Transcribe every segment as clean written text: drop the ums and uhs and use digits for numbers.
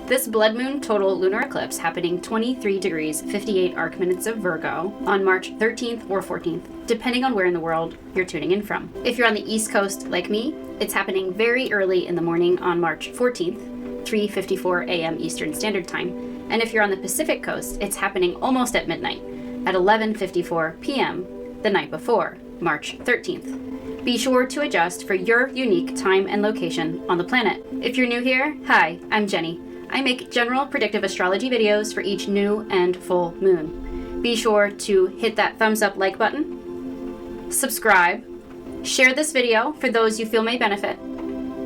This blood moon total lunar eclipse happening 23 degrees 58 arc minutes of Virgo on March 13th or 14th, depending on where in the world you're tuning in from. If you're on the East Coast like me, it's happening very early in the morning on March 14th, 3:54 a.m. Eastern Standard Time. And if you're on the Pacific Coast, it's happening almost at midnight at 11:54 p.m. the night before, March 13th. Be sure to adjust for your unique time and location on the planet. If you're new here, hi, I'm Jenny. I make general predictive astrology videos for each new and full moon. Be sure to hit that thumbs up like button, subscribe, share this video for those you feel may benefit,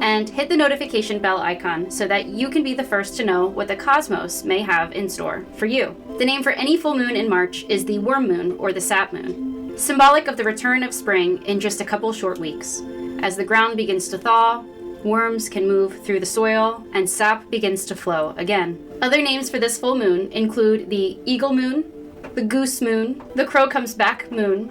and hit the notification bell icon so that you can be the first to know what the cosmos may have in store for you. The name for any full moon in March is the worm moon or the sap moon, symbolic of the return of spring in just a couple short weeks. As the ground begins to thaw, worms can move through the soil, and sap begins to flow again. Other names for this full moon include the eagle moon, the goose moon, the crow comes back moon,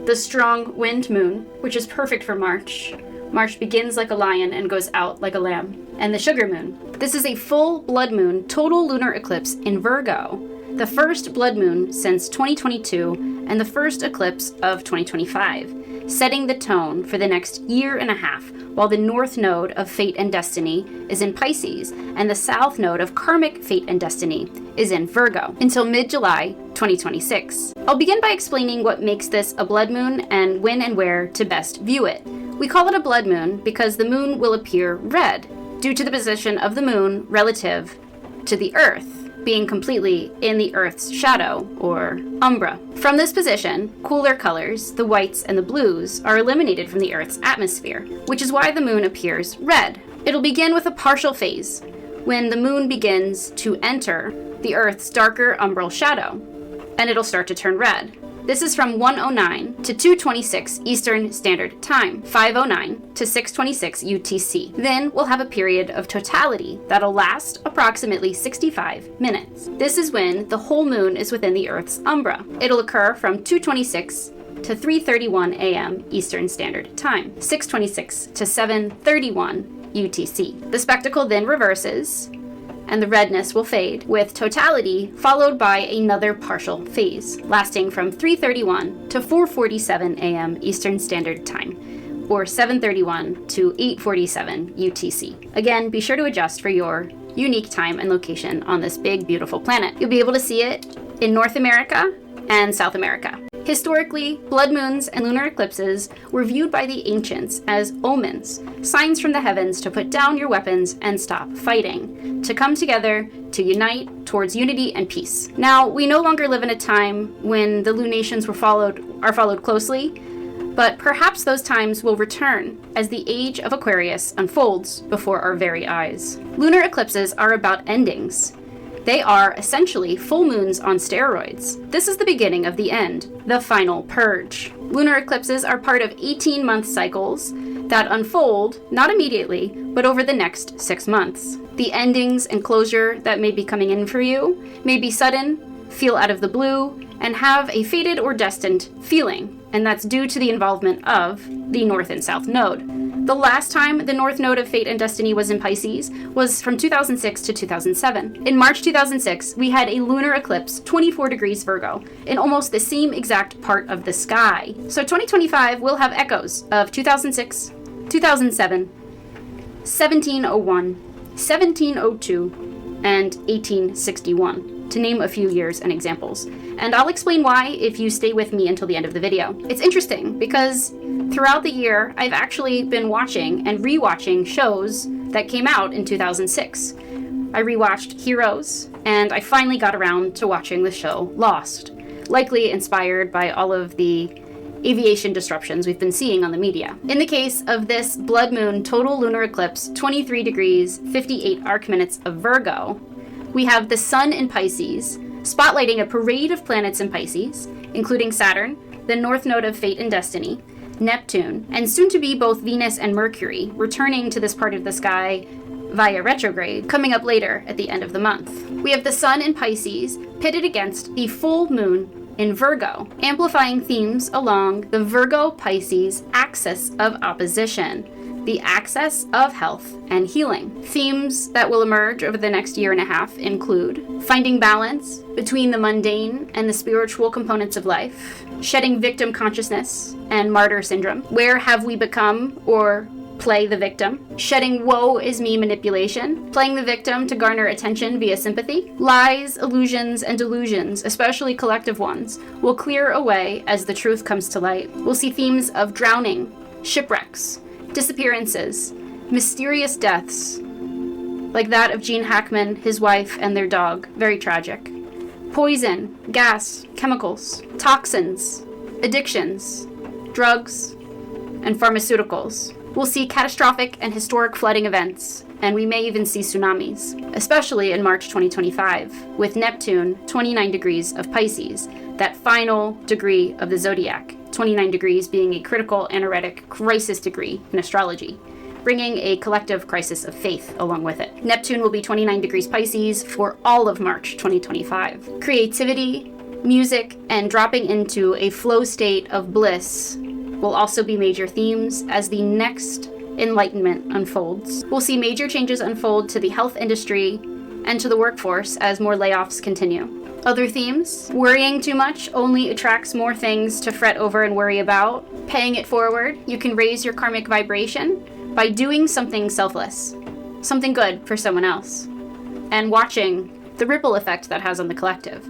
the strong wind moon, which is perfect for March. March begins like a lion and goes out like a lamb. And the sugar moon. This is a full blood moon total lunar eclipse in Virgo, the first blood moon since 2022 and the first eclipse of 2025, setting the tone for the next year and a half, while the north node of fate and destiny is in Pisces and the south node of karmic fate and destiny is in Virgo until mid-July 2026. I'll begin by explaining what makes this a blood moon and when and where to best view it. We call it a blood moon because the moon will appear red due to the position of the moon relative to the Earth, being completely in the Earth's shadow, or umbra. From this position, cooler colors, the whites and the blues, are eliminated from the Earth's atmosphere, which is why the moon appears red. It'll begin with a partial phase, when the moon begins to enter the Earth's darker umbral shadow, and it'll start to turn red. This is from 1:09 to 2:26 Eastern Standard Time, 5:09 to 6:26 UTC. Then we'll have a period of totality that'll last approximately 65 minutes. This is when the whole moon is within the Earth's umbra. It'll occur from 2:26 to 3:31 a.m. Eastern Standard Time, 6:26 to 7:31 UTC. The spectacle then reverses, and the redness will fade, with totality followed by another partial phase, lasting from 3:31 to 4:47 a.m. Eastern Standard Time, or 7:31 to 8:47 UTC. Again, be sure to adjust for your unique time and location on this big, beautiful planet. You'll be able to see it in North America and South America. Historically, blood moons and lunar eclipses were viewed by the ancients as omens, signs from the heavens to put down your weapons and stop fighting, to come together, to unite towards unity and peace. Now, we no longer live in a time when the lunations are followed closely, but perhaps those times will return as the age of Aquarius unfolds before our very eyes. Lunar eclipses are about endings. They are essentially full moons on steroids. This is the beginning of the end, the final purge. Lunar eclipses are part of 18-month cycles that unfold, not immediately, but over the next 6 months. The endings and closure that may be coming in for you may be sudden, feel out of the blue, and have a fated or destined feeling, and that's due to the involvement of the North and South Node. The last time the North Node of Fate and Destiny was in Pisces was from 2006 to 2007. In March 2006, we had a lunar eclipse, 24 degrees Virgo, in almost the same exact part of the sky. So 2025 will have echoes of 2006, 2007, 1701, 1702, and 1861, to name a few years and examples. And I'll explain why if you stay with me until the end of the video. It's interesting because throughout the year, I've actually been watching and rewatching shows that came out in 2006. I rewatched Heroes, and I finally got around to watching the show Lost, likely inspired by all of the aviation disruptions we've been seeing on the media. In the case of this blood moon total lunar eclipse, 23 degrees 58 arc minutes of Virgo, we have the sun in Pisces, spotlighting a parade of planets in Pisces, including Saturn, the North Node of Fate and Destiny, Neptune, and soon to be both Venus and Mercury, returning to this part of the sky via retrograde, coming up later at the end of the month. We have the sun in Pisces pitted against the full moon in Virgo, amplifying themes along the Virgo-Pisces axis of opposition. the access of health and healing. Themes that will emerge over the next year and a half include finding balance between the mundane and the spiritual components of life, shedding victim consciousness and martyr syndrome. Where have we become or play the victim? Shedding woe is me manipulation, playing the victim to garner attention via sympathy. Lies, illusions, and delusions, especially collective ones, will clear away as the truth comes to light. We'll see themes of drowning, shipwrecks, disappearances, mysterious deaths, like that of Gene Hackman, his wife, and their dog. Very tragic. Poison, gas, chemicals, toxins, addictions, drugs, and pharmaceuticals. We'll see catastrophic and historic flooding events, and we may even see tsunamis, especially in March 2025, with Neptune 29 degrees of Pisces, that final degree of the zodiac, 29 degrees being a critical anaretic crisis degree in astrology, bringing a collective crisis of faith along with it. Neptune will be 29 degrees Pisces for all of March 2025. Creativity, music, and dropping into a flow state of bliss will also be major themes as the next enlightenment unfolds. We'll see major changes unfold to the health industry and to the workforce as more layoffs continue. Other themes: worrying too much only attracts more things to fret over and worry about. Paying it forward, you can raise your karmic vibration by doing something selfless, something good for someone else, and watching the ripple effect that has on the collective.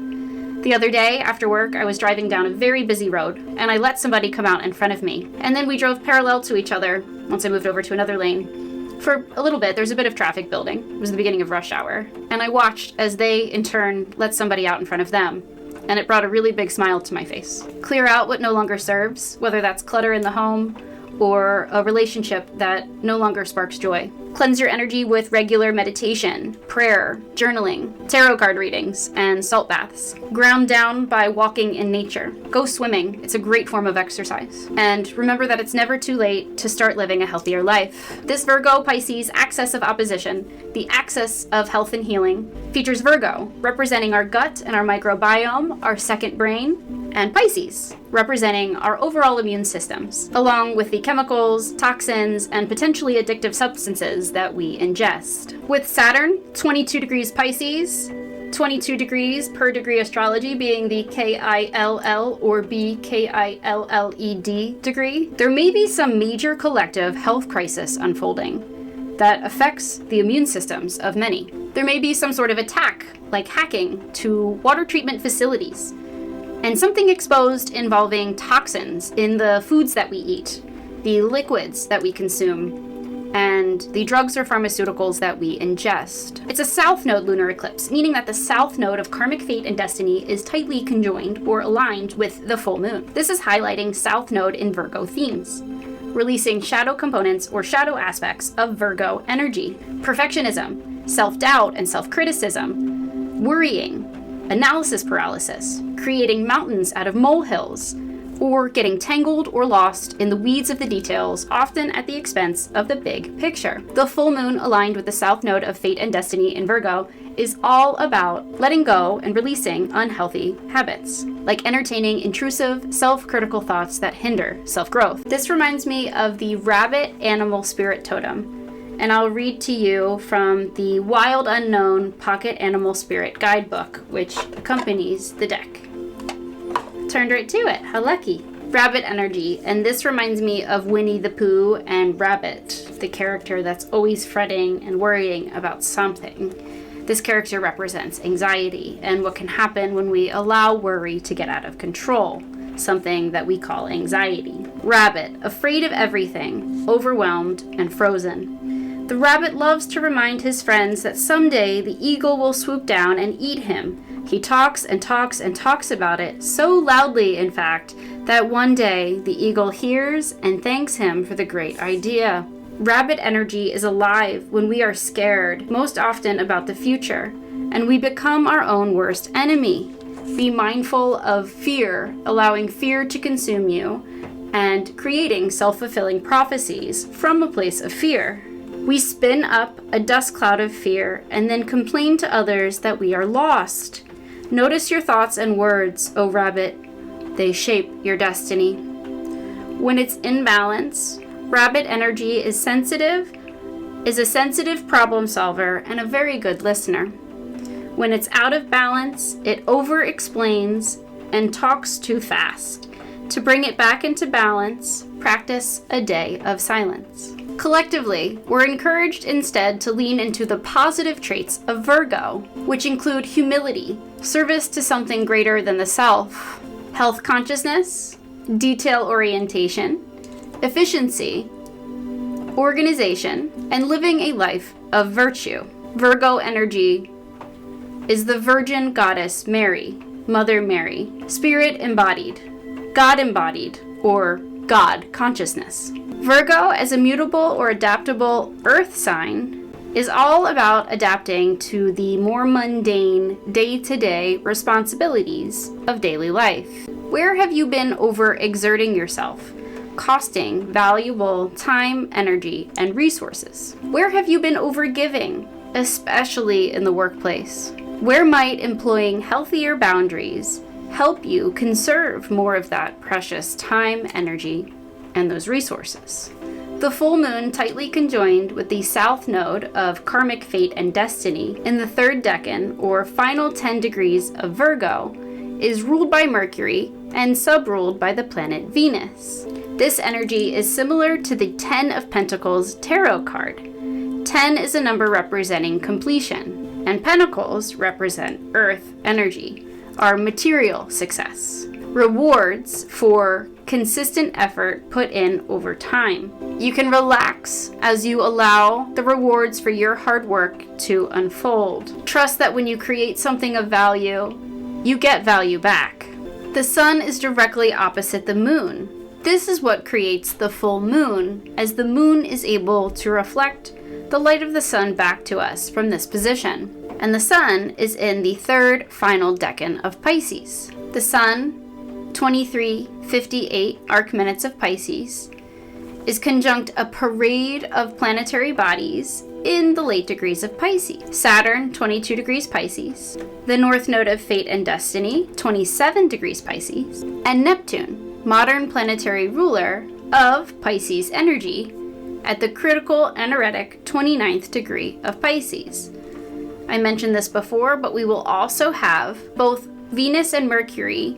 The other day, after work, I was driving down a very busy road, and I let somebody come out in front of me. And then we drove parallel to each other once I moved over to another lane. For a little bit, there's a bit of traffic building. It was the beginning of rush hour. And I watched as they, in turn, let somebody out in front of them. And it brought a really big smile to my face. Clear out what no longer serves, whether that's clutter in the home or a relationship that no longer sparks joy. Cleanse your energy with regular meditation, prayer, journaling, tarot card readings, and salt baths. Ground down by walking in nature. Go swimming. It's a great form of exercise. And remember that it's never too late to start living a healthier life. This Virgo Pisces axis of opposition, the axis of health and healing, features Virgo, representing our gut and our microbiome, our second brain, and Pisces, representing our overall immune systems, along with the chemicals, toxins, and potentially addictive substances that we ingest. With Saturn, 22 degrees Pisces, 22 degrees per degree astrology being the KILL or BKILLED degree, there may be some major collective health crisis unfolding that affects the immune systems of many. There may be some sort of attack, like hacking, to water treatment facilities, and something exposed involving toxins in the foods that we eat, the liquids that we consume, and the drugs or pharmaceuticals that we ingest. It's a south node lunar eclipse, meaning that the south node of karmic fate and destiny is tightly conjoined or aligned with the full moon. This is highlighting south node in Virgo themes, releasing shadow components or shadow aspects of Virgo energy, perfectionism, self-doubt and self-criticism, worrying, analysis paralysis, creating mountains out of molehills, or getting tangled or lost in the weeds of the details, often at the expense of the big picture. The full moon aligned with the south node of fate and destiny in Virgo is all about letting go and releasing unhealthy habits, like entertaining intrusive, self-critical thoughts that hinder self-growth. This reminds me of the rabbit animal spirit totem, and I'll read to you from the Wild Unknown Pocket Animal Spirit Guidebook, which accompanies the deck. Turned right to it. How lucky. Rabbit energy, and this reminds me of Winnie the Pooh and Rabbit, the character that's always fretting and worrying about something. This character represents anxiety and what can happen when we allow worry to get out of control, something that we call anxiety. Rabbit, afraid of everything, overwhelmed and frozen. The rabbit loves to remind his friends that someday the eagle will swoop down and eat him. He talks and talks and talks about it, so loudly, in fact, that one day the eagle hears and thanks him for the great idea. Rabbit energy is alive when we are scared, most often about the future, and we become our own worst enemy. Be mindful of fear, allowing fear to consume you, and creating self-fulfilling prophecies from a place of fear. We spin up a dust cloud of fear and then complain to others that we are lost. Notice your thoughts and words, O rabbit. They shape your destiny. When it's in balance, Rabbit energy is a sensitive problem solver and a very good listener. When it's out of balance, it over-explains and talks too fast. To bring it back into balance, practice a day of silence. Collectively, we're encouraged instead to lean into the positive traits of Virgo, which include humility, service to something greater than the self, health consciousness, detail orientation, efficiency, organization, and living a life of virtue. Virgo energy is the Virgin Goddess Mary, Mother Mary, Spirit embodied, God embodied, or God consciousness. Virgo, as a mutable or adaptable earth sign, is all about adapting to the more mundane, day-to-day responsibilities of daily life. Where have you been overexerting yourself, costing valuable time, energy, and resources? Where have you been overgiving, especially in the workplace? Where might employing healthier boundaries help you conserve more of that precious time, energy, and those resources? The full moon, tightly conjoined with the south node of karmic fate and destiny in the third decan, or final 10 degrees of Virgo, is ruled by Mercury and sub-ruled by the planet Venus. This energy is similar to the 10 of Pentacles tarot card. 10 is a number representing completion, and Pentacles represent earth energy, our material success, rewards for consistent effort put in over time. You can relax as you allow the rewards for your hard work to unfold. Trust that when you create something of value, you get value back. The sun is directly opposite the moon. This is what creates the full moon, as the moon is able to reflect the light of the sun back to us from this position. And the sun is in the third final decan of Pisces. The sun, 2358 arc minutes of Pisces, is conjunct a parade of planetary bodies in the late degrees of Pisces. Saturn, 22 degrees Pisces, the north node of fate and destiny, 27 degrees Pisces, and Neptune, modern planetary ruler of Pisces energy, at the critical anaretic 29th degree of Pisces. I mentioned this before, but we will also have both Venus and Mercury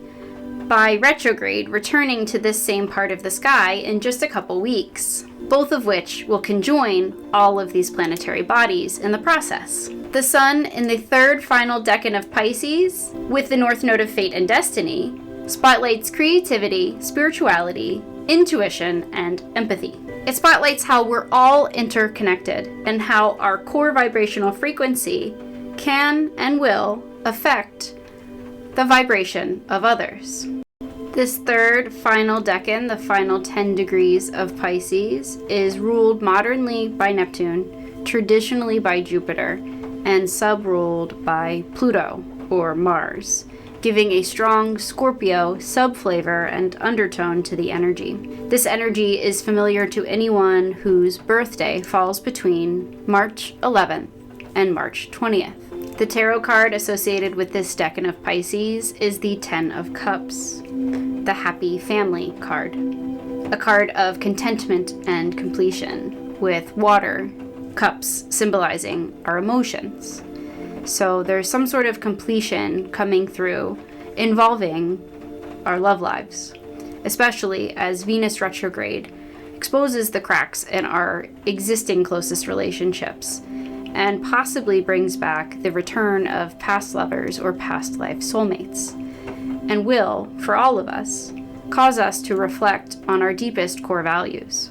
by retrograde returning to this same part of the sky in just a couple weeks, both of which will conjoin all of these planetary bodies in the process. The sun in the third final decan of Pisces, with the north node of fate and destiny, spotlights creativity, spirituality, intuition, and empathy. It spotlights how we're all interconnected and how our core vibrational frequency can and will affect the vibration of others. This third final decan, the final 10 degrees of Pisces, is ruled modernly by Neptune, traditionally by Jupiter, and sub-ruled by Pluto, or Mars, giving a strong Scorpio sub-flavor and undertone to the energy. This energy is familiar to anyone whose birthday falls between March 11th and March 20th. The tarot card associated with this decan of Pisces is the 10 of Cups, the Happy Family card, a card of contentment and completion, with water, cups symbolizing our emotions. So there's some sort of completion coming through involving our love lives, especially as Venus retrograde exposes the cracks in our existing closest relationships and possibly brings back the return of past lovers or past life soulmates, and will, for all of us, cause us to reflect on our deepest core values.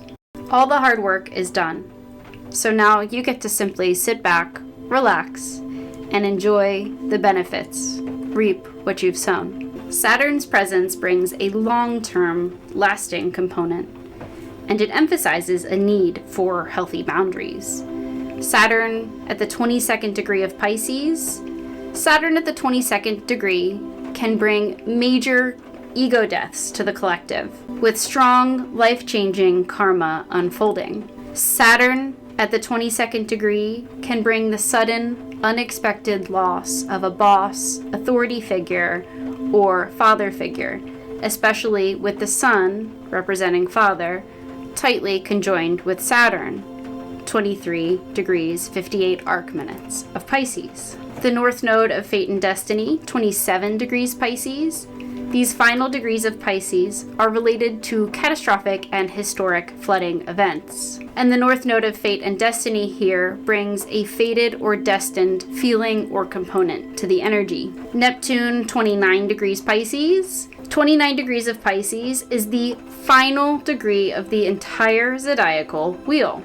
All the hard work is done, so now you get to simply sit back, relax, and enjoy the benefits, reap what you've sown. Saturn's presence brings a long-term, lasting component, and it emphasizes a need for healthy boundaries. Saturn at the 22nd degree of Pisces, Saturn at the 22nd degree can bring major ego deaths to the collective, with strong, life-changing karma unfolding. Saturn at the 22nd degree can bring the sudden, unexpected loss of a boss, authority figure, or father figure, especially with the sun, representing father, tightly conjoined with Saturn, 23 degrees 58 arc minutes of Pisces. The north node of fate and destiny, 27 degrees Pisces. These final degrees of Pisces are related to catastrophic and historic flooding events. And the north node of fate and destiny here brings a fated or destined feeling or component to the energy. Neptune, 29 degrees Pisces. 29 degrees of Pisces is the final degree of the entire zodiacal wheel.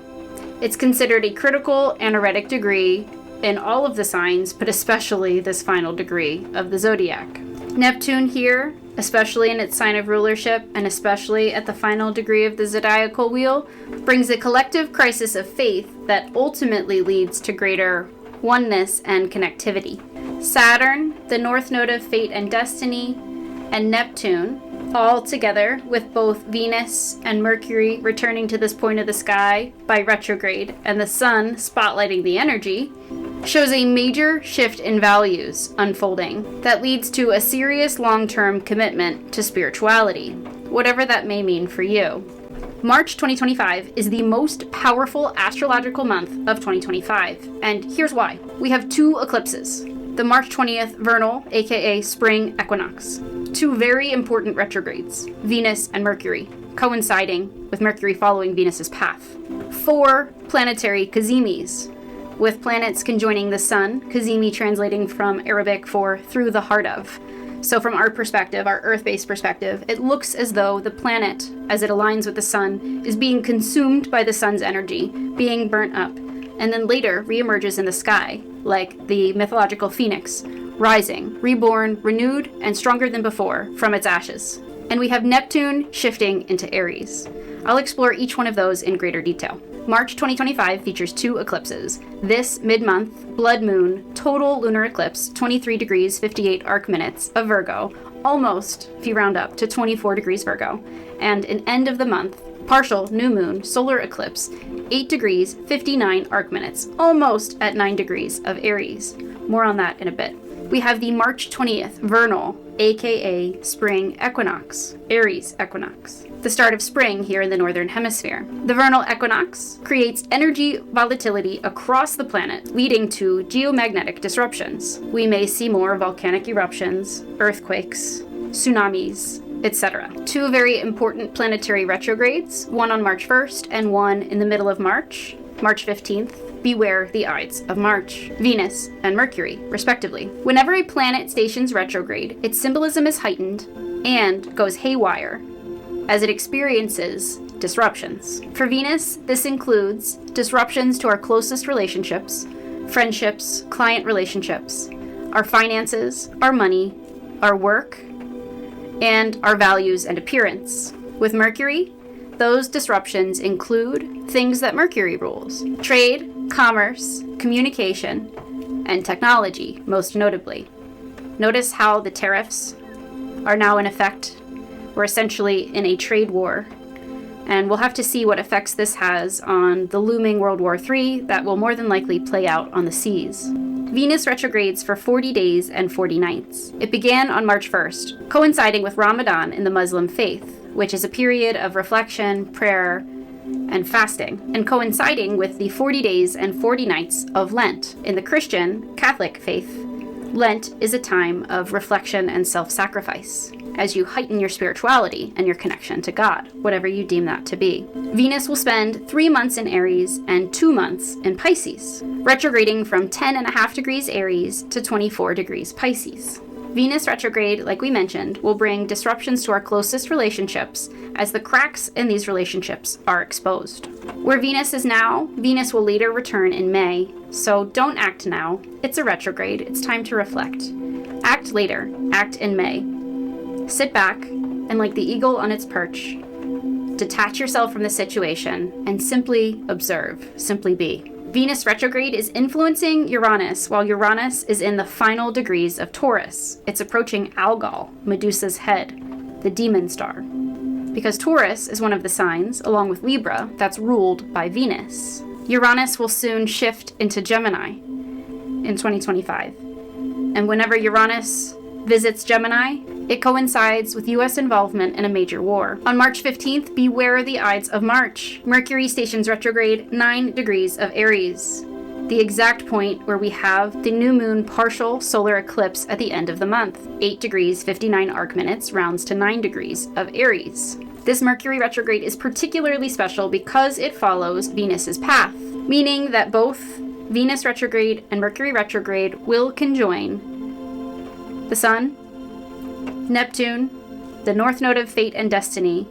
It's considered a critical anaretic degree in all of the signs, but especially this final degree of the zodiac. Neptune here, especially in its sign of rulership and especially at the final degree of the zodiacal wheel, brings a collective crisis of faith that ultimately leads to greater oneness and connectivity. Saturn, the north node of fate and destiny, and Neptune, all together with both Venus and Mercury returning to this point of the sky by retrograde and the sun spotlighting the energy, shows a major shift in values unfolding that leads to a serious long-term commitment to spirituality, whatever that may mean for you. March 2025 is the most powerful astrological month of 2025, and here's why. We have two eclipses. The March 20th vernal, aka spring equinox. Two very important retrogrades, Venus and Mercury, coinciding with Mercury following Venus's path. 4 planetary kazimis, with planets conjoining the sun, kazimi translating from Arabic for through the heart of. So from our perspective, our Earth-based perspective, it looks as though the planet, as it aligns with the sun, is being consumed by the sun's energy, being burnt up, and then later reemerges in the sky, like the mythological phoenix, rising, reborn, renewed, and stronger than before from its ashes. And we have Neptune shifting into Aries. I'll explore each one of those in greater detail. March 2025 features 2 eclipses. This mid-month, blood moon, total lunar eclipse, 23 degrees 58 arc minutes of Virgo, almost, if you round up, to 24 degrees Virgo, and an end of the month, partial new moon, solar eclipse, 8 degrees 59 arc minutes, almost at 9 degrees of Aries. More on that in a bit. We have the March 20th vernal, aka spring equinox, Aries equinox, the start of spring here in the northern hemisphere. The vernal equinox creates energy volatility across the planet, leading to geomagnetic disruptions. We may see more volcanic eruptions, earthquakes, tsunamis, etc. 2 very important planetary retrogrades, one on March 1st and one in the middle of March, March 15th. Beware the Ides of March, Venus and Mercury, respectively. Whenever a planet stations retrograde, its symbolism is heightened and goes haywire as it experiences disruptions. For Venus, this includes disruptions to our closest relationships, friendships, client relationships, our finances, our money, our work, and our values and appearance. With Mercury, those disruptions include things that Mercury rules: trade, commerce, communication, and technology, most notably. Notice how the tariffs are now in effect. We're essentially in a trade war, and we'll have to see what effects this has on the looming World War III that will more than likely play out on the seas. Venus retrogrades for 40 days and 40 nights. It began on March 1st, coinciding with Ramadan in the Muslim faith, which is a period of reflection, prayer, and fasting, and coinciding with the 40 days and 40 nights of Lent. In the Christian Catholic faith, Lent is a time of reflection and self-sacrifice, as you heighten your spirituality and your connection to God, whatever you deem that to be. Venus will spend 3 months in Aries and 2 months in Pisces, retrograding from 10.5 degrees Aries to 24 degrees Pisces. Venus retrograde, like we mentioned, will bring disruptions to our closest relationships as the cracks in these relationships are exposed. Where Venus is now, Venus will later return in May, so don't act now. It's a retrograde. It's time to reflect. Act later. Act in May. Sit back and, like the eagle on its perch, detach yourself from the situation and simply observe. Simply be. Venus retrograde is influencing Uranus, while Uranus is in the final degrees of Taurus. It's approaching Algol, Medusa's head, the demon star. Because Taurus is one of the signs, along with Libra, that's ruled by Venus. Uranus will soon shift into Gemini in 2025. And whenever Uranus visits Gemini. It coincides with U.S. involvement in a major war. On March 15th, beware the Ides of March. Mercury stations retrograde 9 degrees of Aries, the exact point where we have the new moon partial solar eclipse at the end of the month. 8 degrees 59 arc minutes rounds to 9 degrees of Aries. This Mercury retrograde is particularly special because it follows Venus's path, meaning that both Venus retrograde and Mercury retrograde will conjoin the Sun, Neptune, the North Node of Fate and Destiny,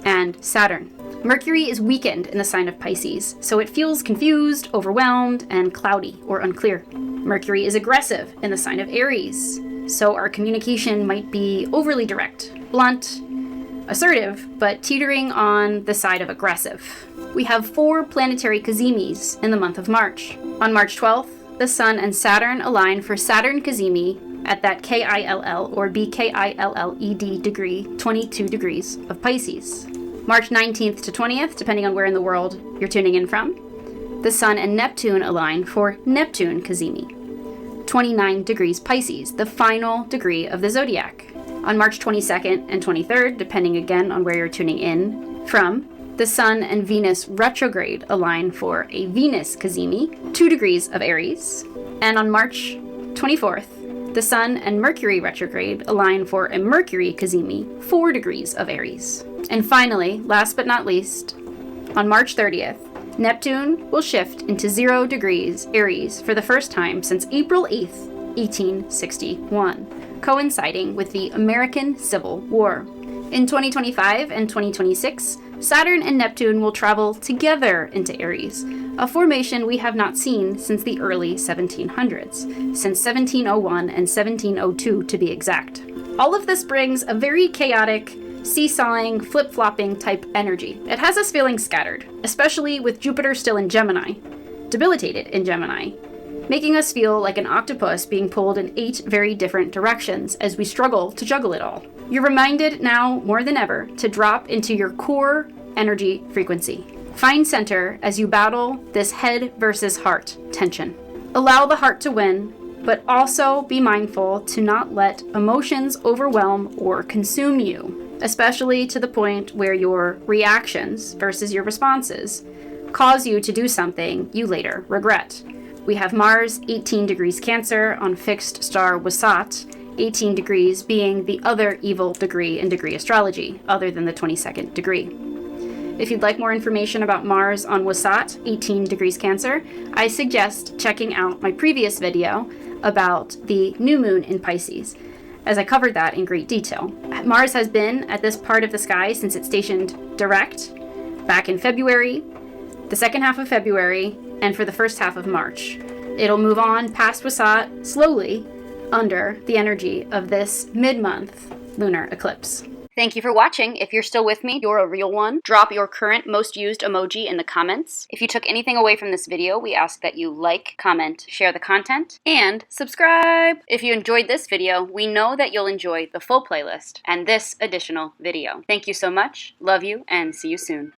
and Saturn. Mercury is weakened in the sign of Pisces, so it feels confused, overwhelmed, and cloudy or unclear. Mercury is aggressive in the sign of Aries, so our communication might be overly direct, blunt, assertive, but teetering on the side of aggressive. We have 4 planetary Cazimis in the month of March. On March 12th, the Sun and Saturn align for Saturn Cazimi at that KILL or BKILLED degree, 22 degrees of Pisces. March 19th to 20th, depending on where in the world you're tuning in from, the Sun and Neptune align for Neptune Cazimi, 29 degrees Pisces, the final degree of the zodiac. On March 22nd and 23rd, depending again on where you're tuning in from, the Sun and Venus retrograde align for a Venus Cazimi, 2 degrees of Aries. And on March 24th, the Sun and Mercury retrograde align for a Mercury Cazimi, 4 degrees of Aries. And finally, last but not least, on March 30th, Neptune will shift into 0 degrees Aries for the first time since April 8th, 1861. Coinciding with the American Civil War. In 2025 and 2026, Saturn and Neptune will travel together into Aries, a formation we have not seen since the early 1700s, since 1701 and 1702 to be exact. All of this brings a very chaotic, seesawing, flip-flopping type energy. It has us feeling scattered, especially with Jupiter still in Gemini, debilitated in Gemini, making us feel like an octopus being pulled in 8 very different directions as we struggle to juggle it all. You're reminded now more than ever to drop into your core energy frequency. Find center as you battle this head versus heart tension. Allow the heart to win, but also be mindful to not let emotions overwhelm or consume you, especially to the point where your reactions versus your responses cause you to do something you later regret. We have Mars, 18 degrees Cancer, on fixed star Wasat, 18 degrees being the other evil degree in degree astrology, other than the 22nd degree. If you'd like more information about Mars on Wasat, 18 degrees Cancer, I suggest checking out my previous video about the new moon in Pisces, as I covered that in great detail. Mars has been at this part of the sky since it stationed direct back in February, the second half of February, and for the first half of March. It'll move on past Wasat slowly under the energy of this mid-month lunar eclipse. Thank you for watching. If you're still with me, you're a real one. Drop your current most used emoji in the comments. If you took anything away from this video, we ask that you like, comment, share the content, and subscribe. If you enjoyed this video, we know that you'll enjoy the full playlist and this additional video. Thank you so much. Love you, and see you soon.